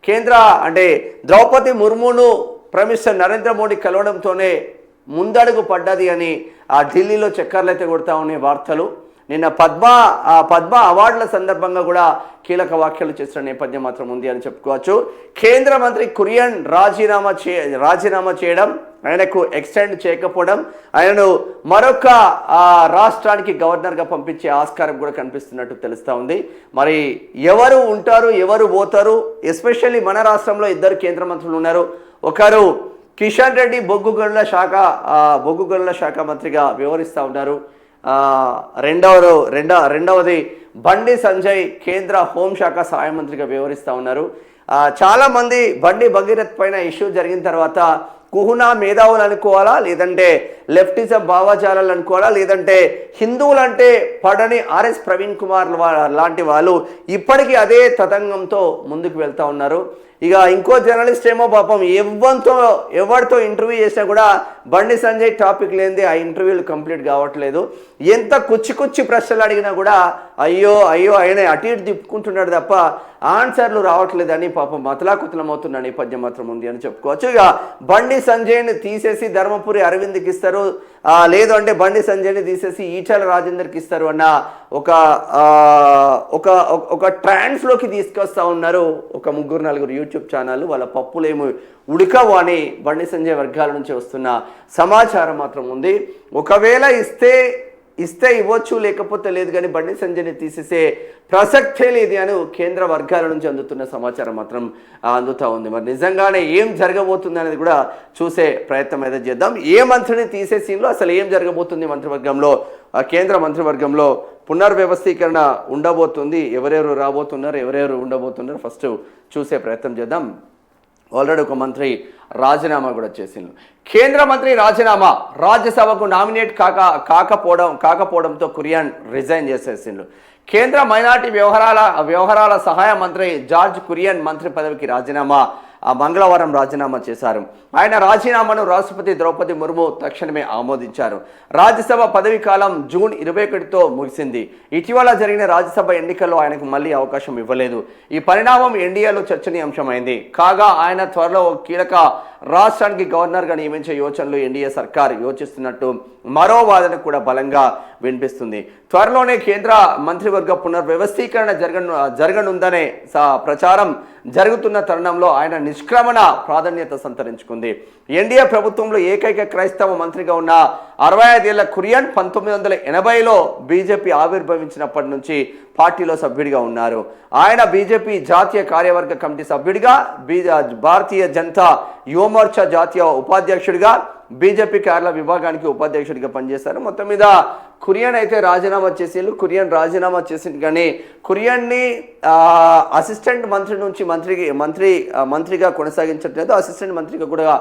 కేంద్ర అంటే Draupadi ముర్మును prime minister Narendra Modi కలవడంతోనే ముందడుగు పడ్డది అని ఆ ఢిల్లీలో చక్కర్లైతే కొడతా ఉన్నాయి వార్తలు. నిన్న పద్మ అవార్డుల సందర్భంగా కూడా కీలక వ్యాఖ్యలు చేసిన నేపథ్యం మాత్రం ఉంది అని చెప్పుకోవచ్చు. కేంద్ర మంత్రి కురియన్ రాజీనామా చేయడం, ఆయనకు ఎక్స్టెండ్ చేయకపోవడం, ఆయనను మరొక రాష్ట్రానికి గవర్నర్గా పంపించే ఆస్కారం కూడా కనిపిస్తున్నట్టు తెలుస్తూ ఉంది. మరి ఎవరు ఉంటారు, ఎవరు పోతారు? ఎస్పెషల్లీ మన రాష్ట్రంలో ఇద్దరు కేంద్ర మంత్రులు ఉన్నారు. ఒకరు కిషన్ రెడ్డి బొగ్గు గనుల శాఖ మంత్రిగా వ్యవహరిస్తూ ఉన్నారు. రెండవది బండి సంజయ్ కేంద్ర హోంశాఖ సహాయ మంత్రిగా వ్యవహరిస్తూ ఉన్నారు. చాలామంది బండి భగీరథ్ పైన ఇష్యూ జరిగిన తర్వాత కుహునా మేధావులు అనుకోవాలా, లేదంటే లెఫ్టిజం భావజాలాలు అనుకోవాలా, లేదంటే హిందువులంటే పడని ఆర్ఎస్ ప్రవీణ్ కుమార్ లాంటి వాళ్ళు ఇప్పటికీ అదే తతంగంతో ముందుకు వెళ్తూ ఉన్నారు. ఇక ఇంకో జర్నలిస్ట్ ఏమో పాపం ఎవరితో ఇంటర్వ్యూ చేసినా కూడా బండి సంజయ్ టాపిక్ లేనిది ఆ ఇంటర్వ్యూలు కంప్లీట్ కావట్లేదు. ఎంత కుచ్చి ప్రశ్నలు అడిగినా కూడా అయ్యో ఆయన అటు ఇటు తిప్పుకుంటున్నాడు తప్ప ఆన్సర్లు రావట్లేదని పాపం మతలాకుతలం అవుతున్న నేపథ్యం మాత్రం ఉంది అని చెప్పుకోవచ్చు. ఇక బండి సంజయ్ని తీసేసి ధర్మపురి అరవింద్కి ఇస్తారు, లేదు అంటే బండి సంజయ్ని తీసేసి ఈటల రాజేందర్కి ఇస్తారు అన్న ఒక ట్రాన్స్లోకి తీసుకొస్తా ఉన్నారు ఒక 3-4 యూట్యూబ్ ఛానళ్ళు. వాళ్ళ పప్పులేమో ఉడకవు అని బండి సంజయ్ వర్గాల నుంచి వస్తున్న సమాచారం మాత్రం ఉంది. ఒకవేళ ఇస్తే ఇవ్వచ్చు, లేకపోతే లేదు, కానీ బండి సంజయ్ని తీసేసే ప్రసక్తే లేదు అని కేంద్ర వర్గాల నుంచి అందుతున్న సమాచారం మాత్రం అందుతూ ఉంది. మరి నిజంగానే ఏం జరగబోతుంది అనేది కూడా చూసే ప్రయత్నం అయితే చేద్దాం. ఏ మంత్రిని తీసేసిలో అసలు ఏం జరగబోతుంది మంత్రివర్గంలో, కేంద్ర మంత్రివర్గంలో పునర్వ్యవస్థీకరణ ఉండబోతుంది, ఎవరెవరు రాబోతున్నారు, ఎవరెవరు ఉండబోతున్నారు, ఫస్ట్ చూసే ప్రయత్నం చేద్దాం. ఆల్రెడీ ఒక మంత్రి రాజీనామా కూడా చేసిండు. కేంద్ర మంత్రి రాజీనామా, రాజ్యసభకు నామినేట్ కాకపోవడంతో కురియన్ రిజైన్ చేసేసిండు. కేంద్ర మైనార్టీ వ్యవహారాల సహాయ మంత్రి జార్జ్ కురియన్ మంత్రి పదవికి మంగళవారం రాజీనామా చేశారు. ఆయన రాజీనామాను రాష్ట్రపతి ద్రౌపది ముర్ము తక్షణమే ఆమోదించారు. రాజ్యసభ పదవీ కాలం జూన్ 21తో ముగిసింది. ఇటీవల జరిగిన రాజ్యసభ ఎన్నికల్లో ఆయనకు మళ్లీ అవకాశం ఇవ్వలేదు. ఈ పరిణామం ఎన్డీఏలో చర్చనీయాంశమైంది. కాగా ఆయన త్వరలో కీలక రాష్ట్రానికి గవర్నర్గా నియమించే యోచనలు ఎన్డీఏ సర్కార్ యోచిస్తున్నట్టు మరో వాదన కూడా బలంగా వినిపిస్తుంది. త్వరలోనే కేంద్ర మంత్రివర్గ పునర్వ్యవస్థీకరణ జరగనుందనే ప్రచారం జరుగుతున్న తరుణంలో ఆయన నిష్క్రమణ ప్రాధాన్యత సంతరించుకుంది. ఎన్డీఏ ప్రభుత్వంలో ఏకైక క్రైస్తవ మంత్రిగా ఉన్న 65 ఏళ్ల కురియన్ 1980లో బీజేపీ ఆవిర్భవించినప్పటి నుంచి పార్టీలో సభ్యుడిగా ఉన్నారు. ఆయన బీజేపీ జాతీయ కార్యవర్గ కమిటీ సభ్యుడిగా, భారతీయ జనతా యువమోర్చా జాతీయ ఉపాధ్యక్షుడిగా, బీజేపీ కేరళ విభాగానికి ఉపాధ్యక్షుడిగా పనిచేశారు. మొత్తం మీద కురియన్ అయితే రాజీనామా చేసిండు. కురియన్ రాజీనామా చేసింది, కానీ కురియన్ని అసిస్టెంట్ మంత్రి నుంచి మంత్రిగా కొనసాగించట్లేదు, అసిస్టెంట్ మంత్రిగా కూడా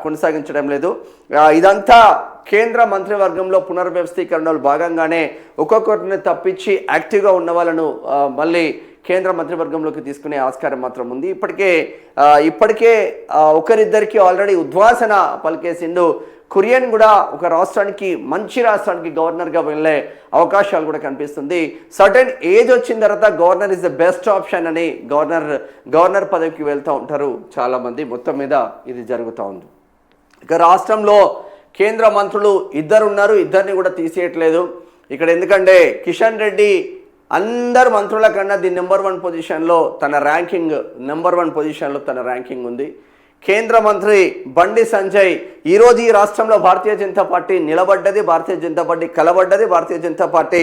కొనసాగించడం లేదు. ఇదంతా కేంద్ర మంత్రివర్గంలో పునర్వ్యవస్థీకరణలో భాగంగానే ఒక్కొక్కరిని తప్పించి యాక్టివ్గా ఉన్న వాళ్ళను మళ్ళీ కేంద్ర మంత్రివర్గంలోకి తీసుకునే ఆస్కారం మాత్రం ఉంది. ఇప్పటికే ఒకరిద్దరికి ఆల్రెడీ ఉద్వాసన పలికేసిండు. కురియన్ కూడా ఒక మంచి రాష్ట్రానికి గవర్నర్గా వెళ్ళే అవకాశాలు కూడా కనిపిస్తుంది. సర్టెన్ ఏజ్ వచ్చిన తర్వాత governor is the best option అని గవర్నర్ పదవికి వెళ్తూ ఉంటారు చాలామంది. మొత్తం మీద ఇది జరుగుతూ ఉంది. ఇక రాష్ట్రంలో కేంద్ర మంత్రులు ఇద్దరున్నారు, ఇద్దరిని కూడా తీసేయట్లేదు ఇక్కడ. ఎందుకంటే కిషన్ రెడ్డి అందరు మంత్రుల కన్నా నెంబర్ 1 పొజిషన్లో తన ర్యాంకింగ్ ఉంది. కేంద్ర మంత్రి బండి సంజయ్ ఈరోజు ఈ రాష్ట్రంలో Bharatiya Janata party నిలబడ్డది, Bharatiya Janata party కలబడ్డది, Bharatiya Janata party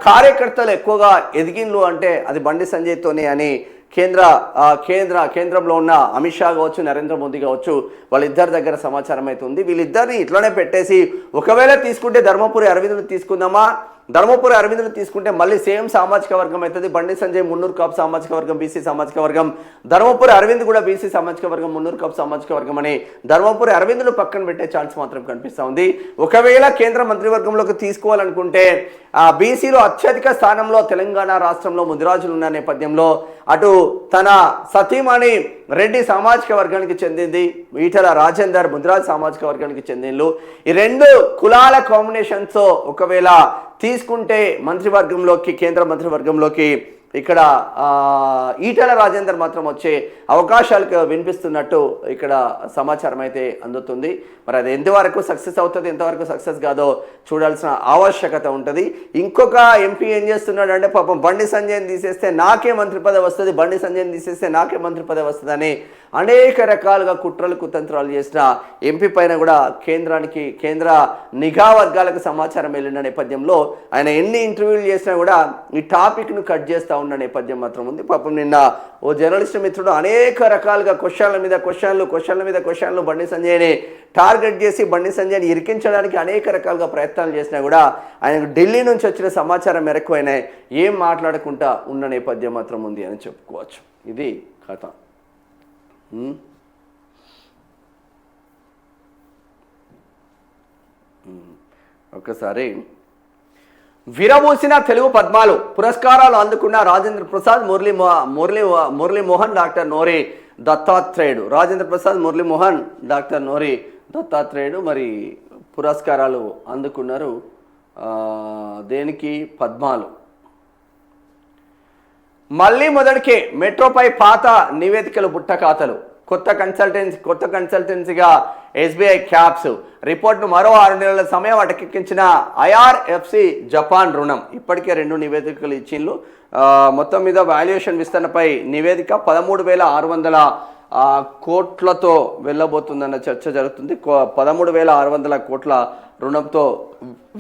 కార్యకర్తలు ఎక్కువగా ఎదిగిన్లు అంటే అది బండి సంజయ్తోనే అని కేంద్రంలో ఉన్న అమిత్ షా కావచ్చు, నరేంద్ర మోదీ కావచ్చు, వాళ్ళిద్దరి దగ్గర సమాచారం అయితే ఉంది. వీళ్ళిద్దరిని ఇట్లనే పెట్టేసి ఒకవేళ తీసుకుంటే ధర్మపురి అరవింద్ను తీసుకుందామా, ధర్మపురి అరవింద్ను తీసుకుంటే మళ్ళీ సేమ్ సామాజిక వర్గం అవుతుంది. బండి సంజయ్ మున్నూరు కాపు సామాజిక వర్గం, బీసీ సామాజిక వర్గం, ధర్మపురి అరవింద్ కూడా బీసీ సామాజిక వర్గం, మున్నూరు కాపు సామాజిక వర్గం అని ధర్మపురి అరవింద్ను పక్కన పెట్టే ఛాన్స్ మాత్రం కనిపిస్తూ ఉంది. ఒకవేళ కేంద్ర మంత్రివర్గంలోకి తీసుకోవాలనుకుంటే బీసీలో అత్యధిక స్థానంలో తెలంగాణ రాష్ట్రంలో ముదిరాజులు ఉన్న నేపథ్యంలో అటు తన సతీమణి రెడ్డి సామాజిక వర్గానికి చెందింది, ఈటల రాజేందర్ ముదిరాజ్ సామాజిక వర్గానికి చెందిండ్లు. ఈ రెండు కులాల కాంబినేషన్తో ఒకవేళ తీసుకుంటే కేంద్ర మంత్రివర్గంలోకి ఇక్కడ ఈటెల రాజేందర్ మాత్రం వచ్చే అవకాశాలకు వినిపిస్తున్నట్టు ఇక్కడ సమాచారం అయితే అందుతుంది. మరి అది ఎంతవరకు సక్సెస్ అవుతుంది, ఎంతవరకు సక్సెస్ కాదో చూడాల్సిన ఆవశ్యకత ఉంటుంది. ఇంకొక ఎంపీ ఏం చేస్తున్నాడు అంటే పాపం బండి సంజయ్ని తీసేస్తే నాకే మంత్రి పదవి వస్తుంది, బండి సంజయ్ని తీసేస్తే నాకే మంత్రి పదవి వస్తుంది అని అనేక రకాలుగా కుట్రలు కుతంత్రాలు చేసిన ఎంపీ పైన కూడా కేంద్ర నిఘా వర్గాలకు సమాచారం వెళ్ళిన నేపథ్యంలో ఆయన ఎన్ని ఇంటర్వ్యూలు చేసినా కూడా ఈ టాపిక్ను కట్ చేస్తూ ఉన్న నేపథ్యం మాత్రం ఉంది. పాపం నిన్న ఓ జర్నలిస్ట్ మిత్రుడు అనేక రకాలుగా క్వశ్చన్ల మీద క్వశ్చన్లు బండి సంజయ్ని టార్గెట్ చేసి బండి సంజయ్ని ఇరికించడానికి అనేక రకాలుగా ప్రయత్నాలు చేసినా కూడా ఆయనకు ఢిల్లీ నుంచి వచ్చిన సమాచారం మేరకు ఆయన ఏం మాట్లాడకుండా ఉన్న నేపథ్యం మాత్రం ఉంది అని చెప్పుకోవచ్చు. ఇది కథ. ఒక్కసారి విరబూసిన తెలుగు పద్మాలు పురస్కారాలు అందుకున్న రాజేంద్ర ప్రసాద్, మురళీమోహన్, డాక్టర్ నోరి దత్తాత్రేయుడు. రాజేంద్ర ప్రసాద్, మురళీమోహన్, డాక్టర్ నోరి దత్తాత్రేయుడు మరి పురస్కారాలు అందుకున్నారు. దేనికి? పద్మాలు. మళ్ళీ మొదటికే మెట్రోపై పాత నివేదికలు బుట్టకాతలు. కొత్త కన్సల్టెన్సీగా ఎస్బీఐ క్యాప్స్ రిపోర్ట్ను మరో 6 నెలల సమయం అటకెక్కించిన ఐఆర్ఎఫ్సి జపాన్ రుణం. ఇప్పటికే 2 నివేదికలు ఇచ్చిండ్రు. మొత్తం మీద వాల్యుయేషన్ విస్తరణపై నివేదిక 13,600 కోట్లతో వెళ్ళబోతుందన్న చర్చ జరుగుతుంది. 13,600 కోట్ల రుణంతో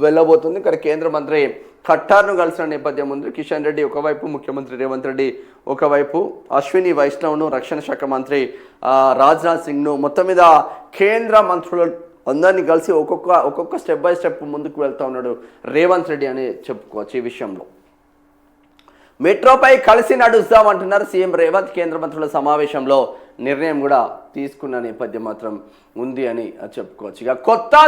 వెళ్ళబోతుంది. ఇక్కడ కేంద్ర మంత్రి ఖట్టార్ను కలిసిన నేపథ్యం ఉంది. కిషన్ రెడ్డి ఒకవైపు, ముఖ్యమంత్రి రేవంత్ రెడ్డి ఒకవైపు, అశ్విని వైష్ణవ్ను, రక్షణ శాఖ మంత్రి రాజ్నాథ్ సింగ్ను, మొత్తం మీద కేంద్ర మంత్రులు అందరినీ కలిసి ఒక్కొక్క స్టెప్ బై స్టెప్ ముందుకు వెళ్తూ ఉన్నాడు రేవంత్ రెడ్డి అని చెప్పుకోవచ్చు. ఈ విషయంలో మెట్రోపై కలిసి నడుస్తామంటున్నారు సీఎం రేవంత్. కేంద్ర మంత్రుల సమావేశంలో నిర్ణయం కూడా తీసుకున్న నేపథ్యం మాత్రం ఉంది అని చెప్పుకోవచ్చు. ఇక కొత్త